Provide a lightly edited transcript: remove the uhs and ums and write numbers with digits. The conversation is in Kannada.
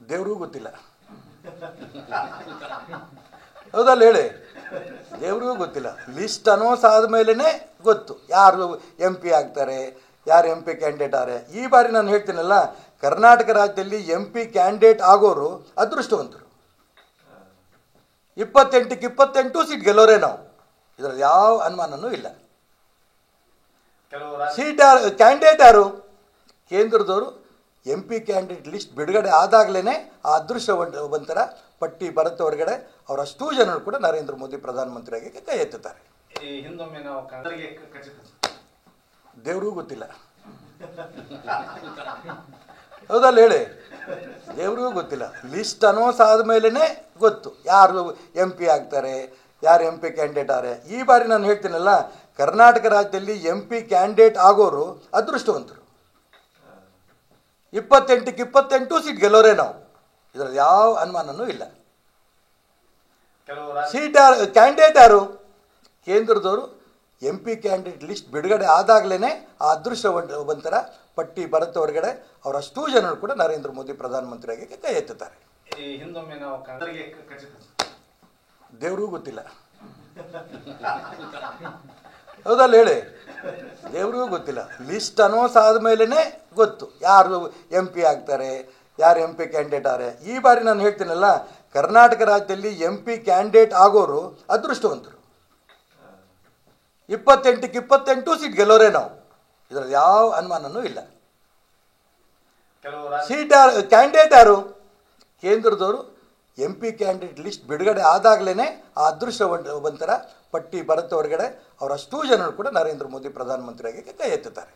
ದೇವ್ರಿಗೂ ಗೊತ್ತಿಲ್ಲ. ಹೌದಲ್ಲ ಹೇಳಿ, ದೇವ್ರಿಗೂ ಗೊತ್ತಿಲ್ಲ. ಲಿಸ್ಟ್ ಅನೌನ್ಸ್ ಆದಮೇಲೆ ಗೊತ್ತು ಯಾರು MP ಆಗ್ತಾರೆ, ಯಾರು MP ಕ್ಯಾಂಡಿಡೇಟ್ ಆರೆ. ಈ ಬಾರಿ ನಾನು ಹೇಳ್ತೀನಲ್ಲ, ಕರ್ನಾಟಕ ರಾಜ್ಯದಲ್ಲಿ MP ಕ್ಯಾಂಡಿಡೇಟ್ ಆಗೋರು ಅದೃಷ್ಟವಂತರು. 28ಕ್ಕೆ 28 ಸೀಟ್ ಗೆಲ್ಲೋರೇ ನಾವು, ಇದರಲ್ಲಿ ಯಾವ ಅನುಮಾನನೂ ಇಲ್ಲ. ಸೀಟ್ ಯಾರು ಕ್ಯಾಂಡಿಡೇಟ್ ಯಾರು? ಕೇಂದ್ರದವರು MP ಕ್ಯಾಂಡಿಡೇಟ್ ಲಿಸ್ಟ್ ಬಿಡುಗಡೆ ಆದಾಗಲೇ ಆ ಅದೃಷ್ಟವಂತರ ಪಟ್ಟಿ ಬರುತ್ತೆ ಹೊರಗಡೆ. ಅವರಷ್ಟೂ ಜನರು ಕೂಡ ನರೇಂದ್ರ ಮೋದಿ ಪ್ರಧಾನಮಂತ್ರಿಯಾಗಿ ಕೈ ಎತ್ತುತ್ತಾರೆ. ದೇವ್ರಿಗೂ ಗೊತ್ತಿಲ್ಲ. ಹೌದಲ್ಲ ಹೇಳಿ, ದೇವ್ರಿಗೂ ಗೊತ್ತಿಲ್ಲ. ಲಿಸ್ಟ್ ಅನೌನ್ಸ್ ಆದಮೇಲೆ ಗೊತ್ತು ಯಾರು MP ಆಗ್ತಾರೆ, ಯಾರು MP ಕ್ಯಾಂಡಿಡೇಟ್ ಆರೆ. ಈ ಬಾರಿ ನಾನು ಹೇಳ್ತೀನಲ್ಲ, ಕರ್ನಾಟಕ ರಾಜ್ಯದಲ್ಲಿ MP ಕ್ಯಾಂಡಿಡೇಟ್ ಆಗೋರು ಅದೃಷ್ಟವಂತರು. 28ಕ್ಕೆ 28 ಸೀಟ್ ಗೆಲ್ಲೋರೇ ನಾವು, ಇದರಲ್ಲಿ ಯಾವ ಅನುಮಾನನೂ ಇಲ್ಲ. ಸೀಟ್ ಯಾರು ಕ್ಯಾಂಡಿಡೇಟ್ ಯಾರು? ಕೇಂದ್ರದವರು MP ಕ್ಯಾಂಡಿಡೇಟ್ ಲಿಸ್ಟ್ ಬಿಡುಗಡೆ ಆದಾಗಲೇ ಆ ಅದೃಷ್ಟವಂತರ ಪಟ್ಟಿ ಬರುತ್ತೆ ಹೊರಗಡೆ. ಅವರಷ್ಟೂ ಜನರು ಕೂಡ ನರೇಂದ್ರ ಮೋದಿ ಪ್ರಧಾನಮಂತ್ರಿಯಾಗಿ ಕೈ ಎತ್ತುತ್ತಾರೆ. ದೇವ್ರಿಗೂ ಗೊತ್ತಿಲ್ಲ. ಹೌದಲ್ಲ ಹೇಳಿ, ದೇವ್ರಿಗೂ ಗೊತ್ತಿಲ್ಲ. ಲಿಸ್ಟ್ ಅನೌನ್ಸ್ ಆದಮೇಲೆ ಗೊತ್ತು ಯಾರು MP ಆಗ್ತಾರೆ, ಯಾರು MP ಕ್ಯಾಂಡಿಡೇಟ್ ಆರೆ. ಈ ಬಾರಿ ನಾನು ಹೇಳ್ತೀನಲ್ಲ, ಕರ್ನಾಟಕ ರಾಜ್ಯದಲ್ಲಿ MP ಕ್ಯಾಂಡಿಡೇಟ್ ಆಗೋರು ಅದೃಷ್ಟವಂತರು. 28ಕ್ಕೆ 28 ಸೀಟ್ ಗೆಲ್ಲೋರೇ ನಾವು, ಇದರಲ್ಲಿ ಯಾವ ಅನುಮಾನನೂ ಇಲ್ಲ. ಸೀಟ್ ಯಾರು ಕ್ಯಾಂಡಿಡೇಟ್ ಯಾರು? ಕೇಂದ್ರದವರು MP ಕ್ಯಾಂಡಿಡೇಟ್ ಲಿಸ್ಟ್ ಬಿಡುಗಡೆ ಆದಾಗಲೇ ಆ ಅದೃಷ್ಟವಂತರ ಪಟ್ಟಿ ಬರುತ್ತೆ ಹೊರಗಡೆ. ಅವರಷ್ಟೂ ಜನರು ಕೂಡ ನರೇಂದ್ರ ಮೋದಿ ಪ್ರಧಾನಮಂತ್ರಿಯಾಗಿ ಕೈ ಎತ್ತುತ್ತಾರೆ.